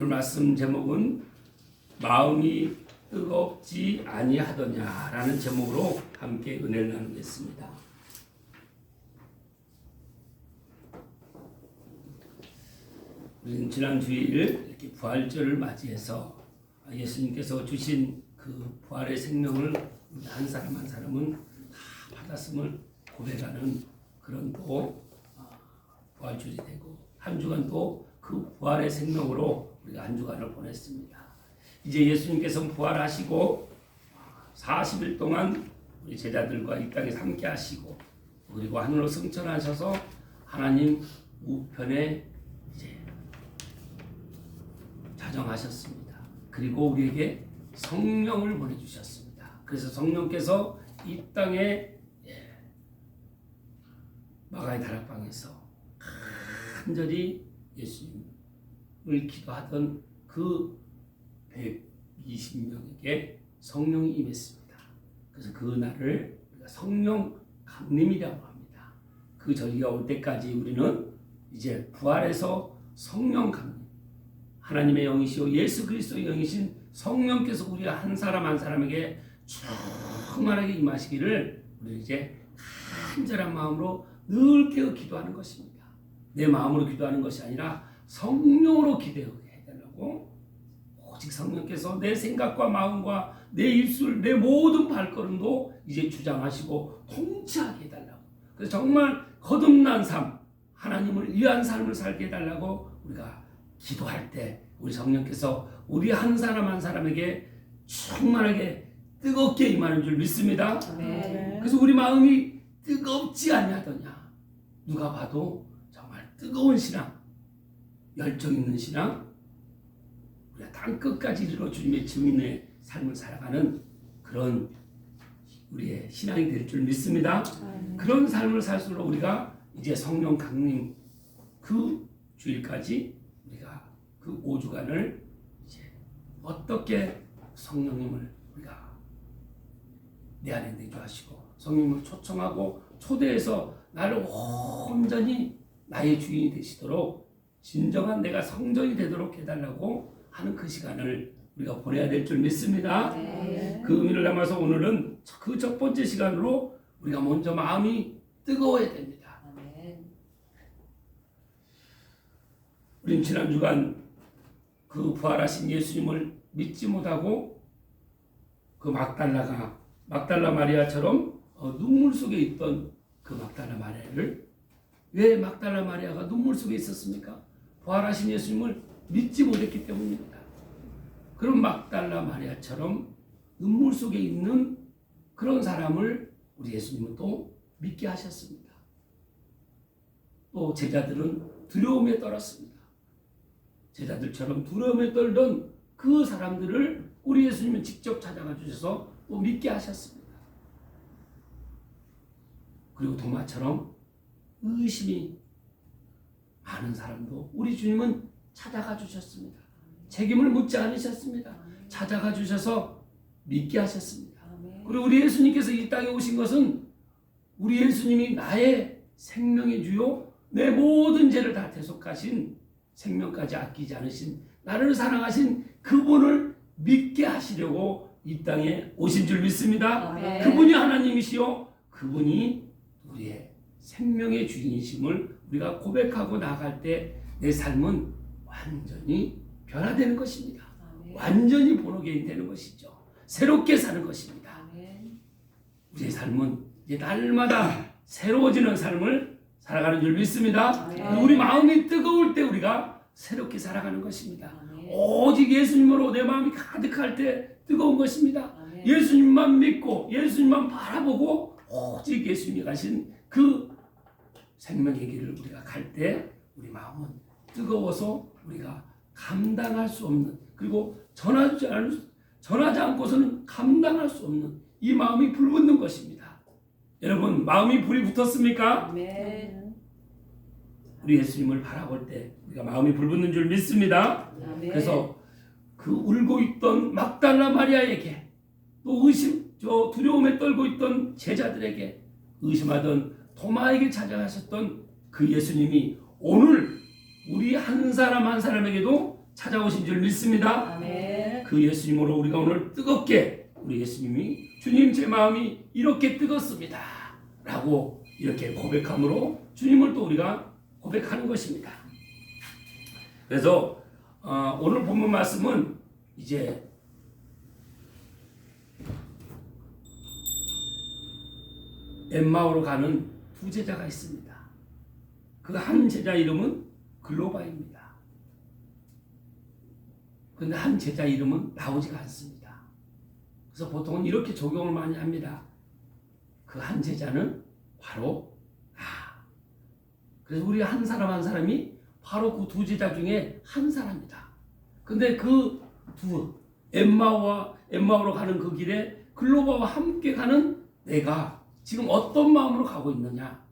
오늘 말씀 제목은 마음이 뜨겁지 아니하더냐라는 제목으로 함께 은혜를 나누겠습니다. 우리는 지난 주일 이렇게 부활절을 맞이해서 예수님께서 주신 그 부활의 생명을 한 사람 한 사람은 다 받았음을 고백하는 그런 또 부활주일이 되고 한 주간 또 그 부활의 생명으로 우리가 한 주간을 보냈습니다. 이제 예수님께서 부활하시고 40일 동안 우리 제자들과 이 땅에서 함께 하시고 그리고 하늘로 승천하셔서 하나님 우편에 이제 자정하셨습니다. 그리고 우리에게 성령을 보내주셨습니다. 그래서 성령께서 이 땅에 마가의 다락방에서 간절히 예수님을 기도하던 그 120명에게 성령이 임했습니다. 그래서 그 날을 우리가 성령 강림이라고 합니다. 그 절기가 올 때까지 우리는 이제 부활해서 성령 강림, 하나님의 영이시오 예수 그리스도의 영이신 성령께서 우리 한 사람 한 사람에게 충만하게 임하시기를 우리 이제 간절한 마음으로 늘 깨어 기도하는 것입니다. 내 마음으로 기도하는 것이 아니라 성령으로 기도해달라고, 오직 성령께서 내 생각과 마음과 내 입술, 내 모든 발걸음도 이제 주장하시고 통치하게 해달라고. 그래서 정말 거듭난 삶, 하나님을 위한 삶을 살게 해달라고 우리가 기도할 때 우리 성령께서 우리 한 사람 한 사람에게 충만하게 뜨겁게 임하는 줄 믿습니다. 네. 그래서 우리 마음이 뜨겁지 아니하더냐. 누가 봐도 정말 뜨거운 신앙, 열정 있는 신앙, 우리가 땅끝까지 이르러 주님의 증인의 삶을 살아가는 그런 우리의 신앙이 될 줄 믿습니다. 그런 삶을 살수록 우리가 이제 성령 강림 그 주일까지 우리가 그 5주간을 이제 어떻게 성령님을 우리가 내 안에 내주하시고 성령님을 초청하고 초대해서 나를 온전히 나의 주인이 되시도록 진정한 내가 성전이 되도록 해달라고 하는 그 시간을 우리가 보내야 될 줄 믿습니다. 네. 그 의미를 담아서 오늘은 그 첫 번째 시간으로 우리가 먼저 마음이 뜨거워야 됩니다. 우린 지난 주간 그 부활하신 예수님을 믿지 못하고 그 막달라 마리아처럼 눈물 속에 있던 그 막달라 마리아를, 왜 막달라 마리아가 눈물 속에 있었습니까? 부활하신 예수님을 믿지 못했기 때문입니다. 그런 막달라 마리아처럼 눈물 속에 있는 그런 사람을 우리 예수님은 또 믿게 하셨습니다. 또 제자들은 두려움에 떨었습니다. 제자들처럼 두려움에 떨던 그 사람들을 우리 예수님은 직접 찾아가 주셔서 또 믿게 하셨습니다. 그리고 도마처럼 의심이 많은 사람도 우리 주님은 찾아가 주셨습니다. 책임을 묻지 않으셨습니다. 찾아가 주셔서 믿게 하셨습니다. 그리고 우리 예수님께서 이 땅에 오신 것은 우리 예수님이 나의 생명의 주요 내 모든 죄를 다 대속하신, 생명까지 아끼지 않으신, 나를 사랑하신 그분을 믿게 하시려고 이 땅에 오신 줄 믿습니다. 그분이 하나님이시요 그분이 우리의 생명의 주인이심을 우리가 고백하고 나아갈 때 내 삶은 완전히 변화되는 것입니다. 완전히 본어게인 되는 것이죠. 새롭게 사는 것입니다. 우리의 삶은 이제 날마다 새로워지는 삶을 살아가는 줄 믿습니다. 우리 마음이 뜨거울 때 우리가 새롭게 살아가는 것입니다. 오직 예수님으로 내 마음이 가득할 때 뜨거운 것입니다. 예수님만 믿고 예수님만 바라보고 오직 예수님이 가신 그 생명의 길을 우리가 갈 때 우리 마음은 뜨거워서 우리가 감당할 수 없는, 그리고 전하지 않고서는 감당할 수 없는 이 마음이 불붙는 것입니다. 여러분, 마음이 불이 붙었습니까? 네. 우리 예수님을 바라볼 때 우리가 마음이 불붙는 줄 믿습니다. 그래서 그 울고 있던 막달라 마리아에게, 또 두려움에 떨고 있던 제자들에게, 의심하던 도마에게 찾아가셨던 그 예수님이 오늘 우리 한 사람 한 사람에게도 찾아오신 줄 믿습니다. 아멘. 그 예수님으로 우리가 오늘 뜨겁게 우리 예수님이 주님 제 마음이 이렇게 뜨겁습니다 라고 이렇게 고백함으로 주님을 또 우리가 고백하는 것입니다. 그래서 오늘 본문 말씀은 이제 엠마오로 가는 두 제자가 있습니다. 그 한 제자 이름은 글로바입니다. 그런데 한 제자 이름은 나오지가 않습니다. 그래서 보통은 이렇게 적용을 많이 합니다. 그 한 제자는 바로 나. 그래서 우리 한 사람 한 사람이 바로 그 두 제자 중에 한 사람이다. 근데 그 두 엠마오로 가는 그 길에 글로바와 함께 가는 내가 지금 어떤 마음으로 가고 있느냐?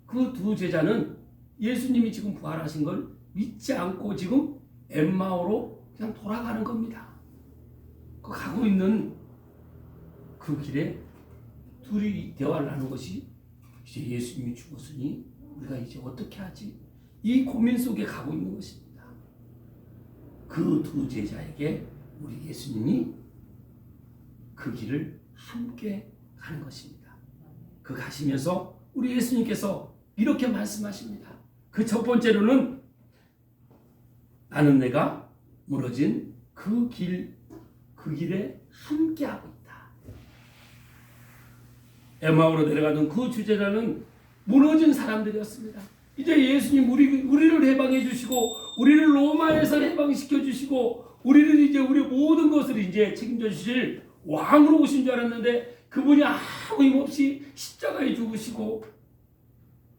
그 두 제자는 예수님이 지금 부활하신 걸 믿지 않고 지금 엠마오로 그냥 돌아가는 겁니다. 그 가고 있는 그 길에 둘이 대화를 하는 것이 이제 예수님이 죽었으니 우리가 이제 어떻게 하지? 이 고민 속에 가고 있는 것입니다. 그 두 제자에게 우리 예수님이 그 길을 함께 가는 것입니다. 그 가시면서 우리 예수님께서 이렇게 말씀하십니다. 그 첫 번째로는 나는 내가 무너진 그 길에 함께하고 있다. 엠마오로 내려가던 그 주제자는 무너진 사람들이었습니다. 이제 예수님 우리를 해방해 주시고 우리를 로마에서 해방시켜 주시고 우리를 이제 우리 모든 것을 이제 책임져 주실 왕으로 오신 줄 알았는데 그분이 아무 힘없이 십자가에 죽으시고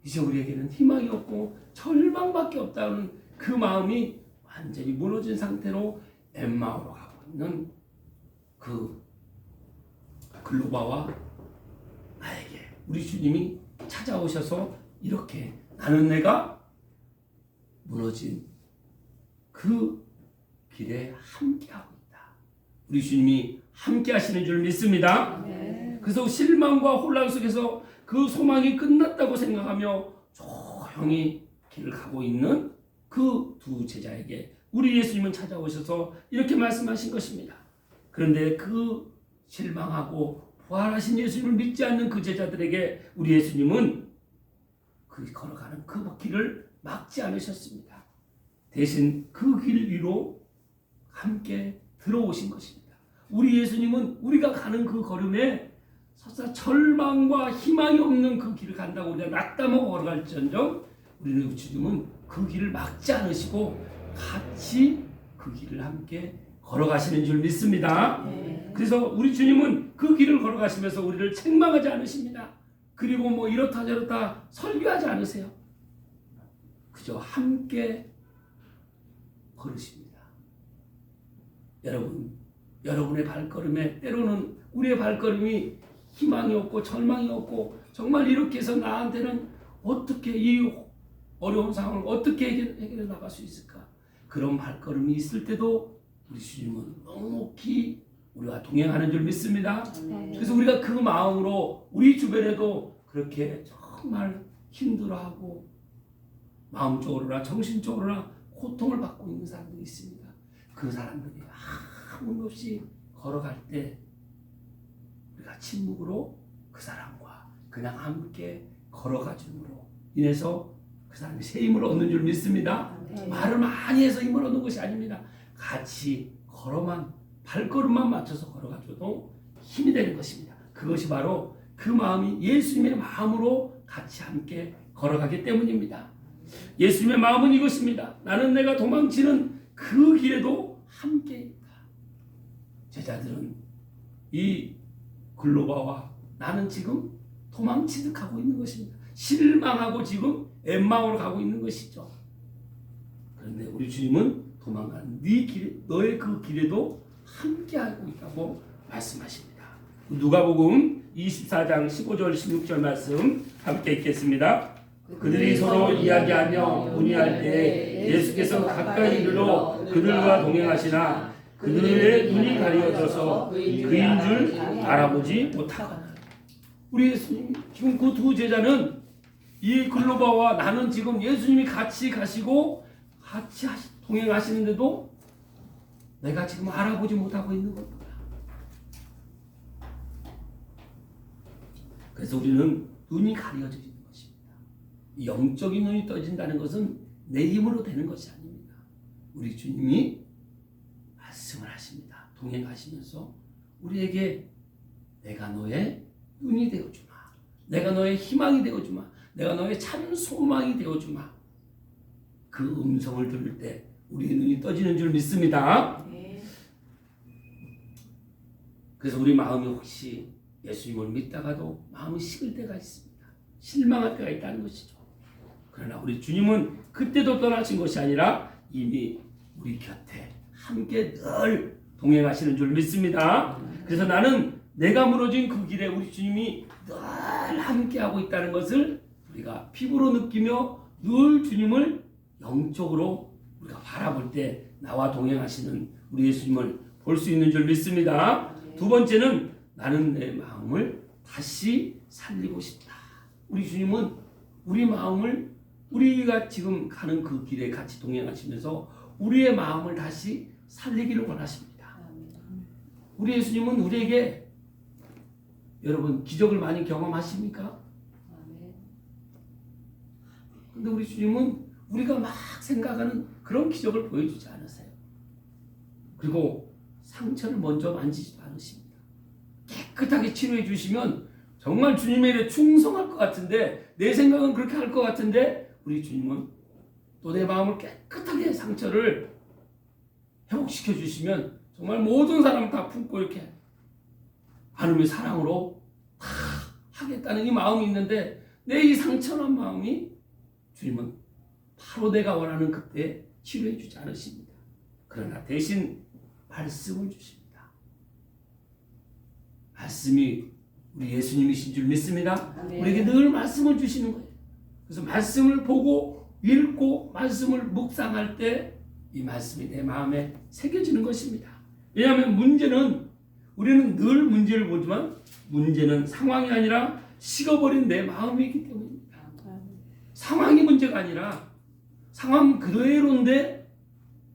이제 우리에게는 희망이 없고 절망밖에 없다는 그 마음이 완전히 무너진 상태로 엠마오로 가고 있는 그 글로바와 나에게 우리 주님이 찾아오셔서 이렇게 나는 내가 무너진 그 길에 함께하고 있다. 우리 주님이 함께 하시는 줄 믿습니다. 그래서 실망과 혼란 속에서 그 소망이 끝났다고 생각하며 조용히 길을 가고 있는 그 두 제자에게 우리 예수님은 찾아오셔서 이렇게 말씀하신 것입니다. 그런데 그 실망하고 부활하신 예수님을 믿지 않는 그 제자들에게 우리 예수님은 그 걸어가는 그 길을 막지 않으셨습니다. 대신 그 길 위로 함께 들어오신 것입니다. 우리 예수님은 우리가 가는 그 걸음에 설사 절망과 희망이 없는 그 길을 간다고 우리가 낙담하고 걸어갈지언정 우리는 주님은 그 길을 막지 않으시고 같이 그 길을 함께 걸어가시는 줄 믿습니다. 그래서 우리 주님은 그 길을 걸어가시면서 우리를 책망하지 않으십니다. 그리고 뭐 이렇다 저렇다 설교하지 않으세요. 그저 함께 걸으십니다. 여러분의 발걸음에 때로는 우리의 발걸음이 희망이 없고 절망이 없고 정말 이렇게 해서 나한테는 어떻게 이 어려운 상황을 어떻게 해결해 나갈 수 있을까? 그런 발걸음이 있을 때도 우리 주님은 넉넉히 우리와 동행하는 줄 믿습니다. 그래서 우리가 그 마음으로 우리 주변에도 그렇게 정말 힘들어하고 마음적으로나 정신적으로나 고통을 받고 있는 사람들이 있습니다. 그 사람들이 아무 일 없이 걸어갈 때 우리가 침묵으로 그 사람과 그냥 함께 걸어가 줌으로 인해서 그 사람이 새 힘을 얻는 줄 믿습니다. 말을 많이 해서 힘을 얻는 것이 아닙니다. 같이 발걸음만 맞춰서 걸어가줘도 힘이 되는 것입니다. 그것이 바로 그 마음이 예수님의 마음으로 같이 함께 걸어가기 때문입니다. 예수님의 마음은 이것입니다. 나는 내가 도망치는 그 길에도 함께 있다. 제자들은 이 글로바와 나는 지금 도망치듯 가고 있는 것입니다. 실망하고 지금 엠마오로 가고 있는 것이죠. 그런데 우리 주님은 도망가는 너의 그 길에도 함께하고 있다고 말씀하십니다. 누가복음 24장 15절 16절 말씀 함께 읽겠습니다. 그들이 서로 이야기하며 문의할 때 예수께서 가까이 이르러 그들과 동행하시나 그들의 눈이 가려져서 그인 줄 알아보지 못하거늘. 우리 예수님 지금 그 두 제자는 이 글로바와 나는 지금 예수님이 같이 가시고 같이 동행하시는데도 내가 지금 알아보지 못하고 있는 겁니다. 그래서 우리는 눈이 가려져 있는 것입니다. 영적인 눈이 떠진다는 것은 내 힘으로 되는 것이 아닙니다. 우리 주님이 말씀을 하십니다. 동행하시면서 우리에게 내가 너의 눈이 되어주마. 내가 너의 희망이 되어주마. 내가 너의 참 소망이 되어주마. 그 음성을 들을 때 우리의 눈이 떠지는 줄 믿습니다. 그래서 우리 마음이 혹시 예수님을 믿다가도 마음이 식을 때가 있습니다. 실망할 때가 있다는 것이죠. 그러나 우리 주님은 그때도 떠나신 것이 아니라 이미 우리 곁에 함께 늘 동행하시는 줄 믿습니다. 그래서 나는 내가 무너진 그 길에 우리 주님이 늘 함께하고 있다는 것을 우리가 피부로 느끼며 늘 주님을 영적으로 우리가 바라볼 때 나와 동행하시는 우리 예수님을 볼 수 있는 줄 믿습니다. 두 번째는 나는 내 마음을 다시 살리고 싶다. 우리 주님은 우리 마음을 우리가 지금 가는 그 길에 같이 동행하시면서 우리의 마음을 다시 살리기를 원하십니다. 우리 예수님은 우리에게 여러분 기적을 많이 경험하십니까? 근데 우리 주님은 우리가 막 생각하는 그런 기적을 보여주지 않으세요. 그리고 상처를 먼저 만지지도 않으십니다. 깨끗하게 치료해 주시면 정말 주님의 일에 충성할 것 같은데, 내 생각은 그렇게 할 것 같은데 우리 주님은 또 내 마음을 깨끗하게 상처를 회복시켜 주시면 정말 모든 사람 다 품고 이렇게 하나님의 사랑으로 다 하겠다는 이 마음이 있는데, 내 이 상처난 마음이 주님은 바로 내가 원하는 그때 치료해 주지 않으십니다. 그러나 대신 말씀을 주십니다. 말씀이 우리 예수님이신 줄 믿습니다. 우리에게 늘 말씀을 주시는 거예요. 그래서 말씀을 보고 읽고 말씀을 묵상할 때 이 말씀이 내 마음에 새겨지는 것입니다. 왜냐하면 문제는, 우리는 늘 문제를 보지만 문제는 상황이 아니라 식어버린 내 마음이기 때문입니다. 상황이 문제가 아니라 상황 그대로인데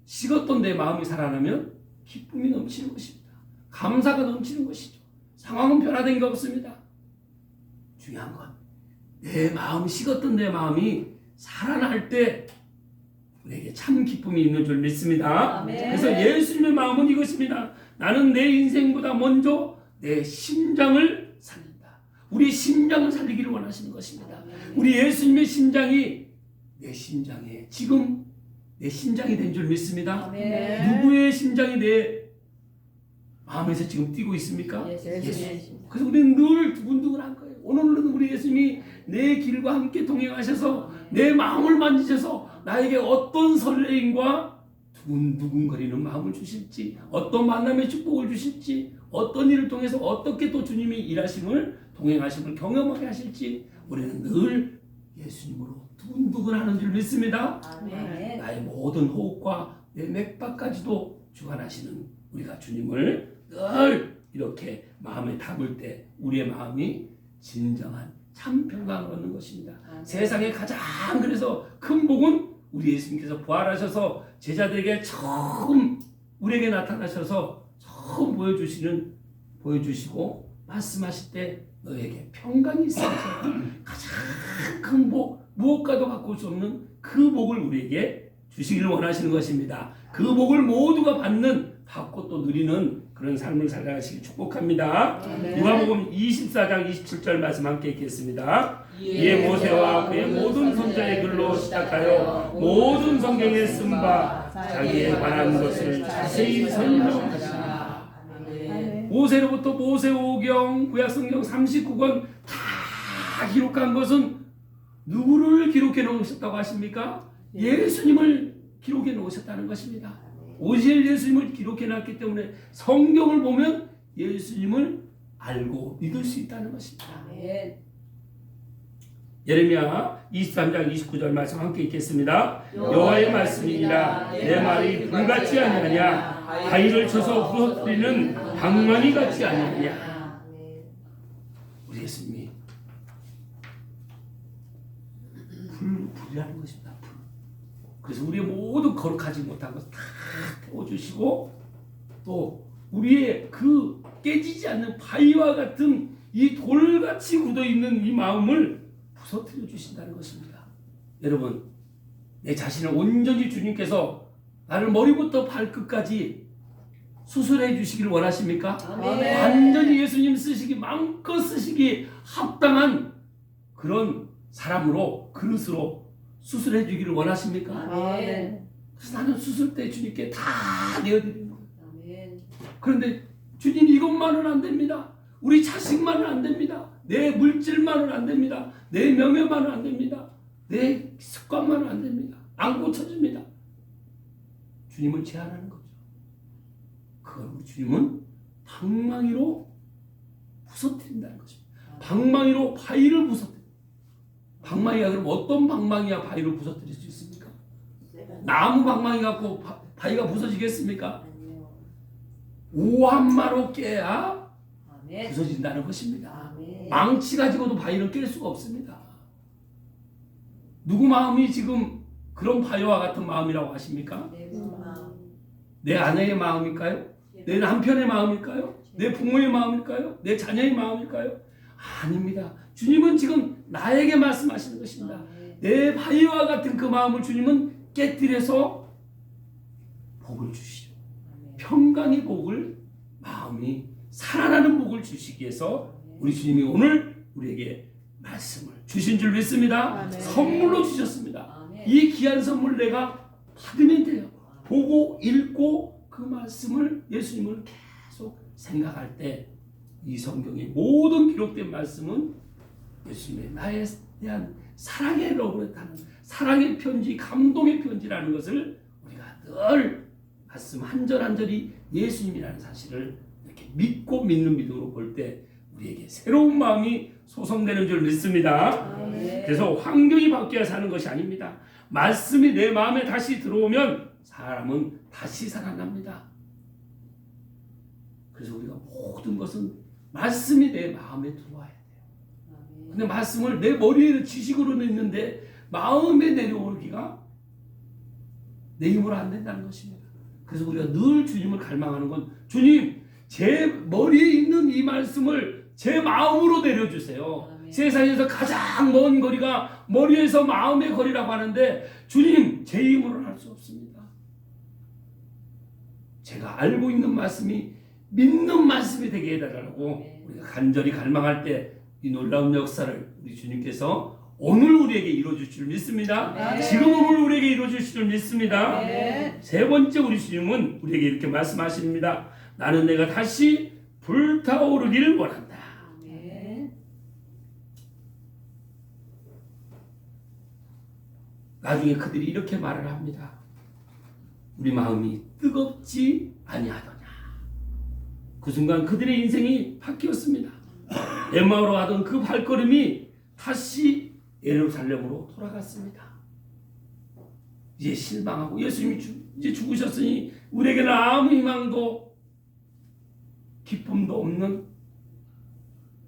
식었던 내 마음이 살아나면 기쁨이 넘치는 것입니다. 감사가 넘치는 것이죠. 상황은 변화된 게 없습니다. 중요한 건 내 마음, 식었던 내 마음이 살아날 때 우리에게 참 기쁨이 있는 줄 믿습니다. 그래서 예수님의 마음은 이것입니다. 나는 내 인생보다 먼저 내 심장을 살린다. 우리 심장을 살리기를 원하시는 것입니다. 우리 예수님의 심장이 내 심장에, 지금 내 심장이 된 줄 믿습니다. 누구의 심장이 내 마음에서 지금 뛰고 있습니까? 예수. 그래서 우리는 늘 두근두근한 거예요. 오늘은 우리 예수님이 내 길과 함께 동행하셔서 내 마음을 만지셔서 나에게 어떤 설레임과 두근두근거리는 마음을 주실지, 어떤 만남의 축복을 주실지, 어떤 일을 통해서 어떻게 또 주님이 일하심을, 동행하심을 경험하게 하실지 우리는 늘 예수님으로 두근두근하는 줄 믿습니다. 나의 모든 호흡과 내 맥박까지도 주관하시는 우리가 주님을 늘 이렇게 마음에 담을 때 우리의 마음이 진정한 참 평강을 얻는 것입니다. 세상에 가장 그래서 큰 복은 우리 예수님께서 부활하셔서 제자들에게 처음 우리에게 나타나셔서 처음 보여주시고 말씀하실 때 너에게 평강이 있어서 가장 큰 복, 무엇과도 바꿀 수 없는 그 복을 우리에게 주시기를 원하시는 것입니다. 그 복을 모두가 받고 또 누리는 그런 삶을 살아가시길 축복합니다. 누가복음 24장 27절 말씀 함께 읽겠습니다. 이에 모세와 그의 모든 선자의 글로 시작하여 모든 성경에 쓴 바 자기에 관한 것을 자세히 설명하시니라. 모세로부터 모세오경, 구약성경 39권 다 기록한 것은 누구를 기록해 놓으셨다고 하십니까? 예수님을 기록해 놓으셨다는 것입니다. 오실 예수님을 기록해 놨기 때문에 성경을 보면 예수님을 알고 믿을 수 있다는 것입니다. 예레미야 23장 29절 말씀 함께 읽겠습니다. 여호와의 말씀이니라. 내 말이 불같지 아니하냐, 바위를 쳐서 부서뜨리는 방망이 같지 아니하냐. 우리 예수님이 불이라는 것입니다. 불. 그래서 우리의 모든 거룩하지 못한 것 다 태워주시고 또 우리의 그 깨지지 않는 바위와 같은 이 돌같이 굳어있는 이 마음을 부서뜨려 주신다는 것입니다. 여러분, 내 자신을 온전히 주님께서 나를 머리부터 발끝까지 수술해 주시기를 원하십니까? 아멘. 완전히 예수님 쓰시기 마음껏 쓰시기 합당한 그런 사람으로 그릇으로 수술해 주기를 원하십니까? 아멘. 그래서 나는 수술 때 주님께 다 내어드리는 거예요. 아멘. 그런데 주님 이것만은 안 됩니다. 우리 자식만은 안 됩니다. 내 물질만은 안 됩니다. 내 명예만은 안 됩니다. 내 습관만은 안 됩니다. 안 고쳐집니다. 주님을 제한하는 거죠. 그걸 우리 주님은 방망이로 부서뜨린다는 것입니다. 방망이로 바위를 부서뜨려. 방망이가 그럼 어떤 방망이야 바위를 부서뜨릴 수 있습니까? 나무 방망이 갖고 바위가 부서지겠습니까? 아니요. 오한마로 깨야 아멘. 부서진다는 것입니다. 아멘. 망치 가지고도 바위를 깰 수가 없습니다. 누구 마음이 지금 그런 바위와 같은 마음이라고 하십니까? 내 마음. 내 아내의 마음일까요? 내 남편의 마음일까요? 내 부모의 마음일까요? 내 자녀의 마음일까요? 아닙니다. 주님은 지금 나에게 말씀하시는 것입니다. 아멘. 내 바위와 같은 그 마음을 주님은 깨뜨려서 복을 주시오. 아멘. 평강의 복을, 마음이 살아나는 복을 주시기 위해서 우리 주님이 오늘 우리에게 말씀을 주신 줄 믿습니다. 아멘. 선물로 주셨습니다. 아멘. 이 귀한 선물 내가 받으면 돼요. 보고 읽고 그 말씀을 예수님을 계속 생각할 때 이 성경의 모든 기록된 말씀은 예수님의 나에 대한 사랑의 러브레터는 사랑의 편지, 감동의 편지라는 것을 우리가 늘 말씀 한 절 한 절이 예수님이라는 사실을 이렇게 믿고 믿는 믿음으로 볼 때 우리에게 새로운 마음이 소성되는 줄 믿습니다. 아멘. 그래서 환경이 바뀌어야 사는 것이 아닙니다. 말씀이 내 마음에 다시 들어오면 사람은 다시 살아납니다. 그래서 우리가 모든 것은 말씀이 내 마음에 들어와야 돼요. 아멘. 근데 말씀을 내 머리에 지식으로는 있는데 마음에 내려오기가 내 힘으로 안 된다는 것입니다. 그래서 우리가 늘 주님을 갈망하는 건 주님, 제 머리에 있는 이 말씀을 제 마음으로 내려주세요. 아멘. 세상에서 가장 먼 거리가 머리에서 마음의 거리라고 하는데 주님, 제 힘으로는 할 수 없습니다. 제가 알고 있는 말씀이 믿는 말씀이 되게 해달라고 우리가 간절히 갈망할 때 이 놀라운 역사를 우리 주님께서 오늘 우리에게 이루어줄 줄 믿습니다. 아멘. 지금 오늘 우리에게 이루어줄 줄 믿습니다. 아멘. 세 번째 우리 주님은 우리에게 이렇게 말씀하십니다. 나는 내가 다시 불타오르기를 원한다. 아멘. 나중에 그들이 이렇게 말을 합니다. 우리 마음이 뜨겁지 아니하더냐. 그 순간 그들의 인생이 바뀌었습니다. 엠마오로 가던 그 발걸음이 다시 예루살렘으로 돌아갔습니다. 이제 실망하고 예수님이 이제 죽으셨으니 우리에게는 아무 희망도 기쁨도 없는,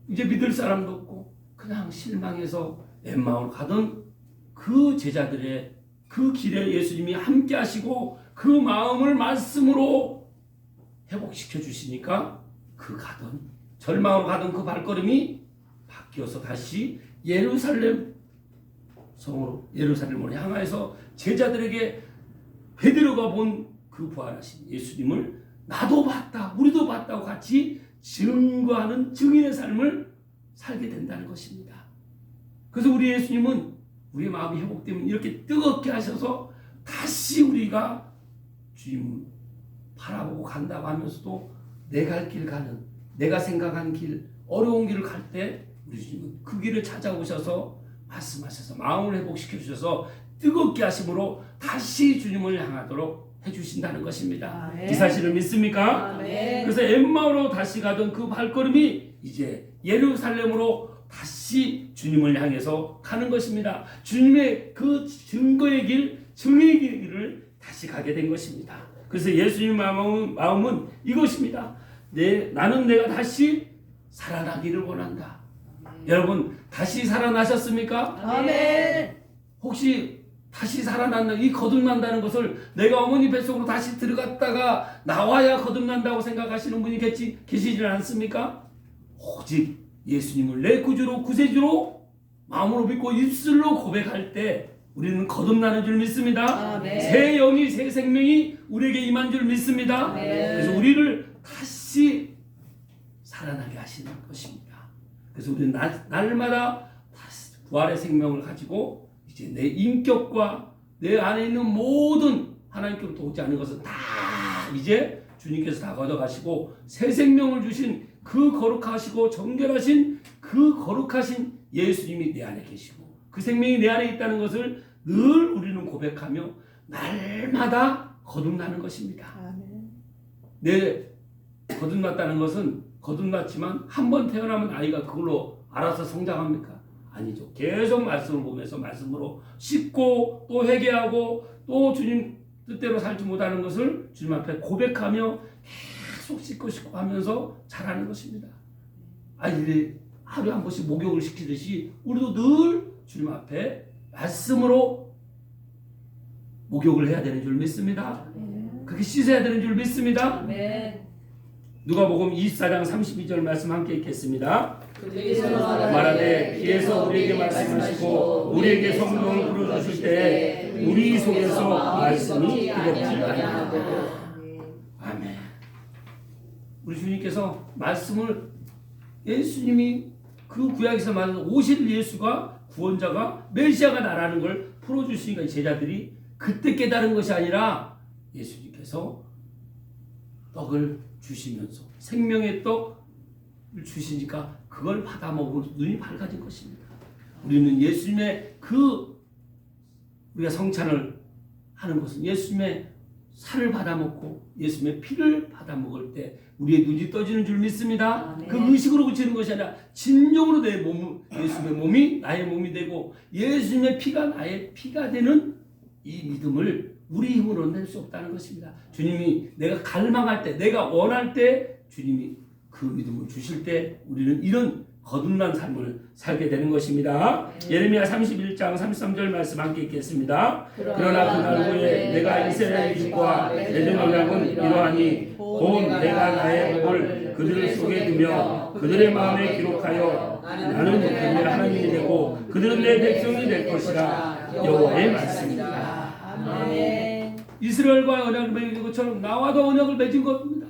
이제 믿을 사람도 없고 그냥 실망해서 엠마오로 가던 그 제자들의 그 길에 예수님이 함께 하시고 그 마음을 말씀으로 회복시켜 주시니까 그 가던 절망으로 가던 그 발걸음이 바뀌어서 다시 예루살렘 성으로 예루살렘으로 향하여서 제자들에게 베드로가 본 그 부활하신 예수님을 나도 봤다, 우리도 봤다고 같이 증거하는 증인의 삶을 살게 된다는 것입니다. 그래서 우리 예수님은 우리의 마음이 회복되면 이렇게 뜨겁게 하셔서 다시 우리가 주님 바라보고 간다고 하면서도 내 갈 길 가는, 내가 생각한 길, 어려운 길을 갈 때 우리 주님은 그 길을 찾아오셔서 말씀하셔서 마음을 회복시켜 주셔서 뜨겁게 하심으로 다시 주님을 향하도록 해주신다는 것입니다. 아멘. 이 사실을 믿습니까? 아멘. 그래서 엠마오로 다시 가던 그 발걸음이 이제 예루살렘으로 다시 주님을 향해서 가는 것입니다. 주님의 그 증거의 길, 증의 길을 다시 가게 된 것입니다. 그래서 예수님의 마음은 이것입니다. 나는 내가 다시 살아나기를 원한다. 여러분, 다시 살아나셨습니까? 아멘. 혹시 다시 살아난다, 이 거듭난다는 것을 내가 어머니 뱃속으로 다시 들어갔다가 나와야 거듭난다고 생각하시는 분이 계시지 않습니까? 오직 예수님을 내 구주로 구세주로 마음으로 믿고 입술로 고백할 때 우리는 거듭나는 줄 믿습니다. 아멘. 새 영이 새 생명이 우리에게 임한 줄 믿습니다. 아멘. 그래서 우리를 다시 살아나게 하시는 것입니다. 그래서 우리는 날마다 다시 부활의 생명을 가지고 이제 내 인격과 내 안에 있는 모든 하나님께로부터 오지 않은 것은 다 이제 주님께서 다 걷어가시고 새 생명을 주신 그 거룩하시고 정결하신 그 거룩하신 예수님이 내 안에 계시고 그 생명이 내 안에 있다는 것을 늘 우리는 고백하며 날마다 거듭나는 것입니다. 내 거듭났다는 것은 거듭났지만 한 번 태어나면 아이가 그걸로 알아서 성장합니까? 아니죠. 계속 말씀을 보면서 말씀으로 씻고 또 회개하고 또 주님 뜻대로 살지 못하는 것을 주님 앞에 고백하며 계속 씻고 하면서 자라는 것입니다. 아이들이 하루에 한 번씩 목욕을 시키듯이 우리도 늘 주님 앞에 말씀으로 목욕을 해야 되는 줄 믿습니다. 그렇게 씻어야 되는 줄 믿습니다. 아멘. 누가복음 24장 32절 말씀 함께 읽겠습니다. 그들께서 말하되 귀에서 우리에게 말씀하시고 우리에게 성령을 불어주실 때 우리 속에서 말씀이 뜨겁지 아니하고. 아멘. 우리 주님께서 말씀을 예수님이 그 구약에서 말하는 오실 예수가 구원자가 메시아가 나라는 걸 풀어주시니까 제자들이 그때 깨달은 것이 아니라 예수님께서 떡을 주시면서 생명의 떡을 주시니까 그걸 받아 먹으면 눈이 밝아진 것입니다. 우리는 예수님의 우리가 성찬을 하는 것은 예수님의 살을 받아 먹고 예수님의 피를 받아 먹을 때 우리의 눈이 떠지는 줄 믿습니다. 아멘. 그 의식으로 그치는 것이 아니라 진정으로 내 몸, 예수님의 몸이 나의 몸이 되고 예수님의 피가 나의 피가 되는 이 믿음을 우리 힘으로 낼 수 없다는 것입니다. 주님이 내가 갈망할 때, 내가 원할 때 주님이 그 믿음을 주실 때 우리는 이런 거듭난 삶을 살게 되는 것입니다. 예레미야 31장 33절 말씀 함께 읽겠습니다. 그러나 그날 후에 내가 이스라엘 집과 에돔 언약은 이러하니 곧 내가 나의 법을 그들 속에 두며 그들의 마음에 기록하여 나는 그들의 하나님이 되고 그들은 내 백성이 될 것이라 여호와의 말씀입니다. 아멘. 이스라엘과 언약을 맺은 것처럼 나와도 언약을 맺은 겁니다.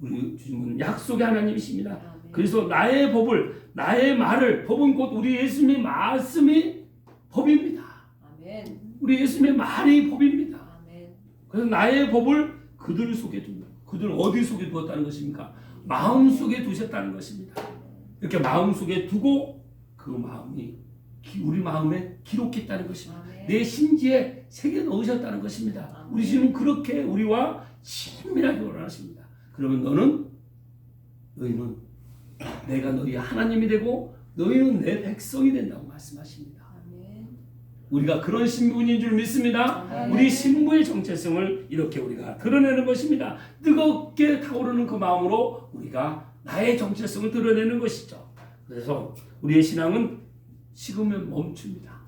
우리 주님은 약속의 하나님이십니다. 그래서 나의 법을, 나의 말을, 법은 곧 우리 예수님의 말씀이 법입니다. 아멘. 우리 예수님의 말이 법입니다. 아멘. 그래서 나의 법을 그들 속에 두고, 그들 어디 속에 두었다는 것입니까? 마음 속에 두셨다는 것입니다. 이렇게 마음 속에 두고 그 마음이 우리 마음에 기록했다는 것입니다. 아멘. 내 심지에 새겨 넣으셨다는 것입니다. 아멘. 우리 주님은 그렇게 우리와 친밀하게 원하십니다. 그러면 너희는 내가 너희 하나님이 되고 너희는 내 백성이 된다고 말씀하십니다. 아멘. 우리가 그런 신분인 줄 믿습니다. 아멘. 우리 신부의 정체성을 이렇게 우리가 드러내는 것입니다. 뜨겁게 타오르는 그 마음으로 우리가 나의 정체성을 드러내는 것이죠. 그래서 우리의 신앙은 식으면 멈춥니다.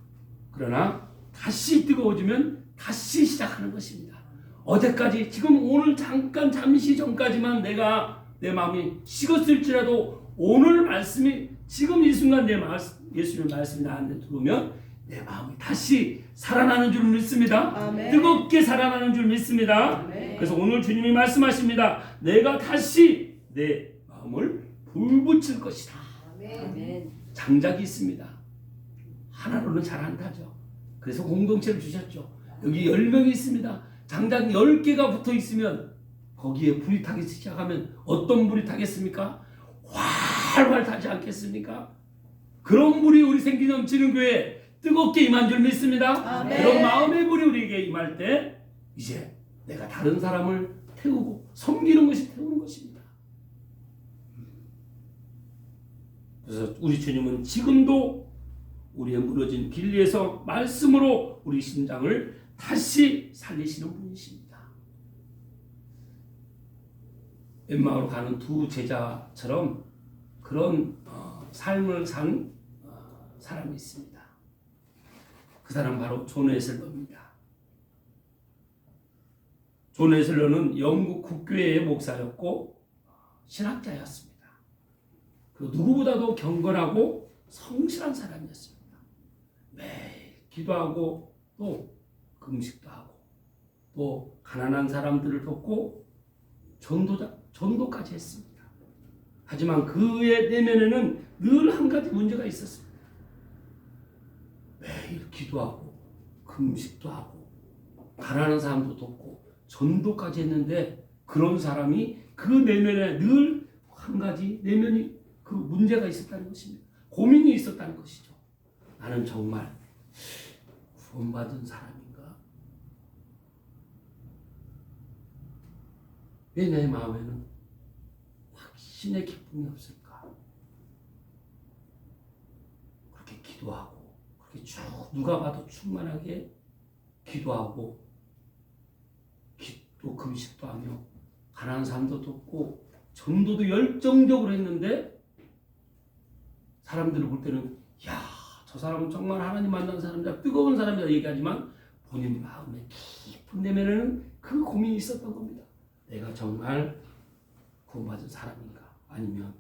그러나 다시 뜨거워지면 다시 시작하는 것입니다. 어제까지 지금 오늘 잠시 전까지만 내가 내 마음이 식었을지라도 오늘 말씀이 지금 이 순간 예수님의 말씀이 나한테 들어오면 내 마음이 다시 살아나는 줄 믿습니다. 아멘. 뜨겁게 살아나는 줄 믿습니다. 아멘. 그래서 오늘 주님이 말씀하십니다. 내가 다시 내 마음을 불붙일 것이다. 아멘. 장작이 있습니다. 하나로는 잘 안 타죠. 그래서 공동체를 주셨죠. 여기 10명이 있습니다. 장작 10개가 붙어 있으면 거기에 불이 타기 시작하면 어떤 불이 타겠습니까? 활활 타지 않겠습니까? 그런 불이 우리 생기 넘치는 교회에 뜨겁게 임한 줄 믿습니다. 아멘. 그런 마음의 불이 우리에게 임할 때 이제 내가 다른 사람을 태우고 섬기는 것이 태우는 것입니다. 그래서 우리 주님은 지금도 우리의 무너진 길 위에서 말씀으로 우리 심장을 다시 살리시는 분이십니다. 엠마오로 가는 두 제자처럼 그런 삶을 산 사람이 있습니다. 그 사람 바로 존 웨슬러입니다. 존 웨슬러는 영국 국교회의 목사였고 신학자였습니다. 그 누구보다도 경건하고 성실한 사람이었습니다. 매일 기도하고 또 금식도 하고 또 가난한 사람들을 돕고 전도까지 했습니다. 하지만 그의 내면에는 늘 한 가지 문제가 있었습니다. 매일 기도하고 금식도 하고 가난한 사람도 돕고 전도까지 했는데 그런 사람이 그 내면에 늘 한 가지 내면이 그 문제가 있었다는 것입니다. 고민이 있었다는 것이죠. 나는 정말 구원받은 사람인가? 왜 내 마음에는 확신의 기쁨이 없을까? 그렇게 기도하고 그렇게 쭉 누가 봐도 충만하게 기도하고 또 금식도 하며 가난한 사람도 돕고 전도도 열정적으로 했는데 사람들을 볼 때는 야, 저 사람은 정말 하나님 만난 사람이다, 뜨거운 사람이다 얘기하지만 본인 마음에 깊은 내면에는 그 고민이 있었던 겁니다. 내가 정말 구원받은 사람인가? 아니면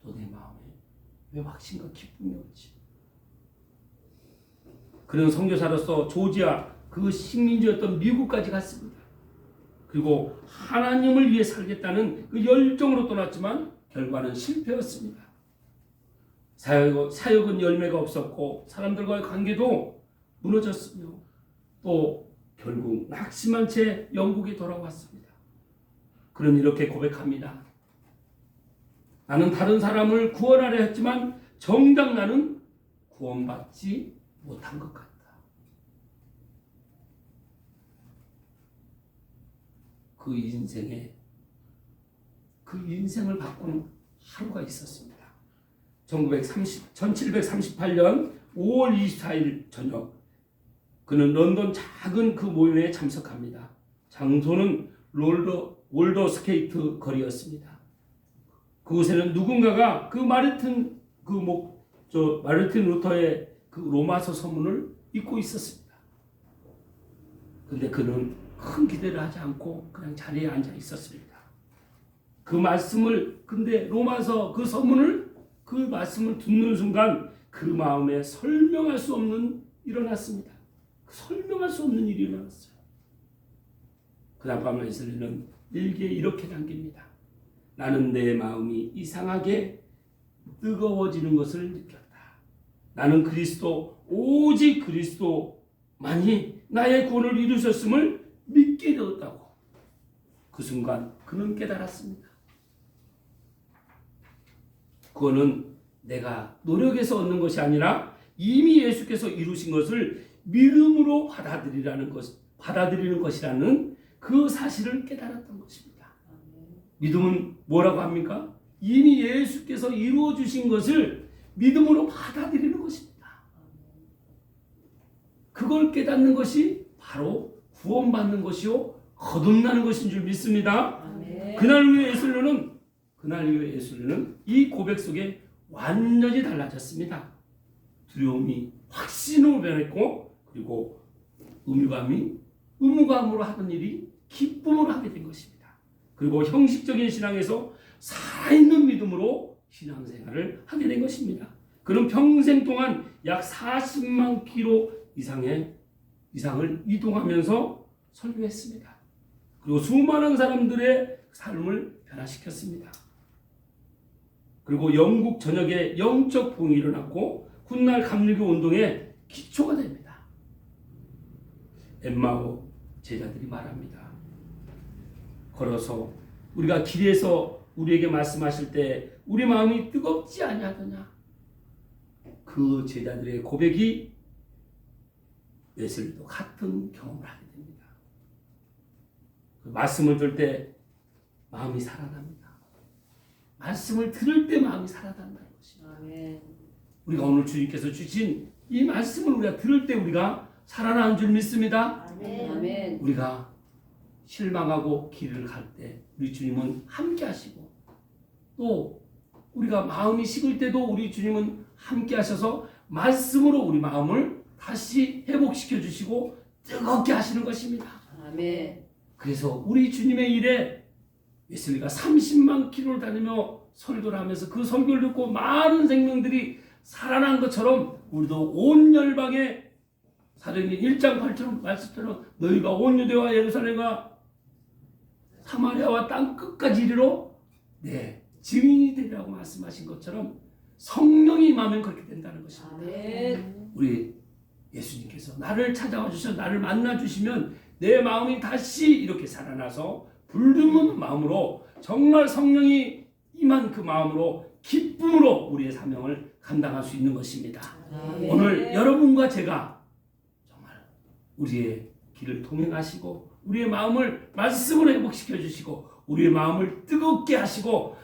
또 내 마음에 왜 확신과 기쁨이 없지? 그는 선교사로서 조지아 그 식민지였던 미국까지 갔습니다. 그리고 하나님을 위해 살겠다는 그 열정으로 떠났지만 결과는 실패였습니다. 사역은 열매가 없었고 사람들과의 관계도 무너졌으며 또 결국 낙심한 채 영국에 돌아왔습니다. 그는 이렇게 고백합니다. 나는 다른 사람을 구원하려 했지만 정작 나는 구원받지 못한 것 같다. 그 인생을 바꾼 하루가 있었습니다. 1738년 5월 24일 저녁 그는 런던 작은 그 모임에 참석합니다. 장소는 롤더 스케이트 거리였습니다. 그곳에는 누군가가 그 마르틴 루터의 그 로마서 서문을 읽고 있었습니다. 그런데 그는 큰 기대를 하지 않고 그냥 자리에 앉아 있었습니다. 근데 로마서 그 서문을 그 말씀을 듣는 순간 그 마음에 설명할 수 없는 일어났습니다. 설명할 수 없는 일이 일어났어요. 그다음 웨슬리는 일기에 이렇게 남깁니다. 나는 내 마음이 이상하게 뜨거워지는 것을 느꼈다. 나는 오직 그리스도만이 나의 구원을 이루셨음을 믿게 되었다고. 그 순간 그는 깨달았습니다. 그거는 내가 노력해서 얻는 것이 아니라 이미 예수께서 이루신 것을 믿음으로 받아들이는 것이라는 그 사실을 깨달았던 것입니다. 믿음은 뭐라고 합니까? 이미 예수께서 이루어 주신 것을 믿음으로 받아들이는 것입니다. 그걸 깨닫는 것이 바로 구원받는 것이요 거듭나는 것인 줄 믿습니다. 그날 이후에 예수는 이 고백 속에 완전히 달라졌습니다. 두려움이 확신으로 변했고 그리고 의무감으로 하던 일이 기쁨으로 하게 된 것입니다. 그리고 형식적인 신앙에서 살아있는 믿음으로 신앙생활을 하게 된 것입니다. 그는 평생 동안 약 40만 킬로 이상을 이동하면서 설교했습니다. 그리고 수많은 사람들의 삶을 변화시켰습니다. 그리고 영국 전역에 영적 부흥이 일어났고 훗날 감리교 운동의 기초가 됩니다. 엠마오 제자들이 말합니다. 걸어서 우리가 길에서 우리에게 말씀하실 때 우리 마음이 뜨겁지 아니하더냐. 그 제자들의 고백이 웨슬리도 같은 경험을 하게 됩니다. 그 말씀을 들을 때 마음이 살아납니다. 말씀을 들을 때 마음이 살아난다는 것입니다. 우리가 오늘 주님께서 주신 이 말씀을 우리가 들을 때 우리가 살아나는 줄 믿습니다. 아멘. 우리가 실망하고 길을 갈 때 우리 주님은 함께 하시고 또 우리가 마음이 식을 때도 우리 주님은 함께 하셔서 말씀으로 우리 마음을 다시 회복시켜 주시고 뜨겁게 하시는 것입니다. 아멘. 그래서 우리 주님의 일에 웨슬리가 30만 킬로를 다니며 설교를 하면서 그 설교를 듣고 많은 생명들이 살아난 것처럼 우리도 온 열방에 사도행전 1장 8절 말씀처럼 너희가 온 유대와 예루살렘과 사마리아와 땅 끝까지 이르러 증인이 되리라고 말씀하신 것처럼 성령이 임하면 그렇게 된다는 것입니다. 아멘. 우리 예수님께서 나를 찾아와 주셔서 나를 만나 주시면 내 마음이 다시 이렇게 살아나서 불붙는 마음으로 정말 성령이 임한 그 마음으로 기쁨으로 우리의 사명을 감당할 수 있는 것입니다. 아멘. 오늘 여러분과 제가 정말 우리의 길을 동행하시고 우리의 마음을 말씀으로 회복시켜 주시고 우리의 마음을 뜨겁게 하시고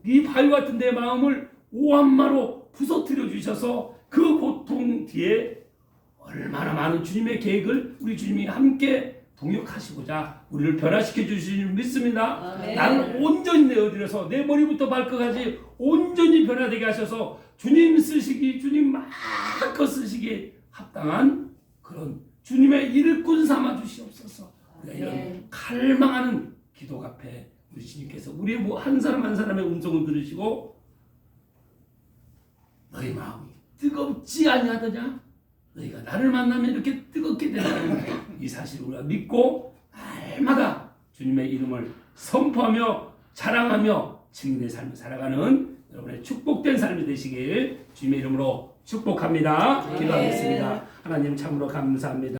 이 바위 같은 내 마음을 오한마로 부서뜨려 주셔서 그 고통 뒤에 얼마나 많은 주님의 계획을 우리 주님이 함께 동역하시고자 우리를 변화시켜 주시는 줄 믿습니다. 아멘. 나를 온전히 내어드려서 내 머리부터 발끝까지 온전히 변화되게 하셔서 주님 쓰시기 주님 마음껏 쓰시기 합당한 그런 주님의 일꾼 삼아 주시옵소서. 우리가 이런 갈망하는 기도 앞에 우리 주님께서 우리 한 사람 한 사람의 음성을 들으시고 너희 마음이 뜨겁지 아니하더냐? 너희가 나를 만나면 이렇게 뜨겁게 된다는 이 사실을 우리가 믿고 날마다 주님의 이름을 선포하며 자랑하며 증인의 삶을 살아가는 여러분의 축복된 삶이 되시길 주님의 이름으로 축복합니다. 기도하겠습니다. 하나님 참으로 감사합니다.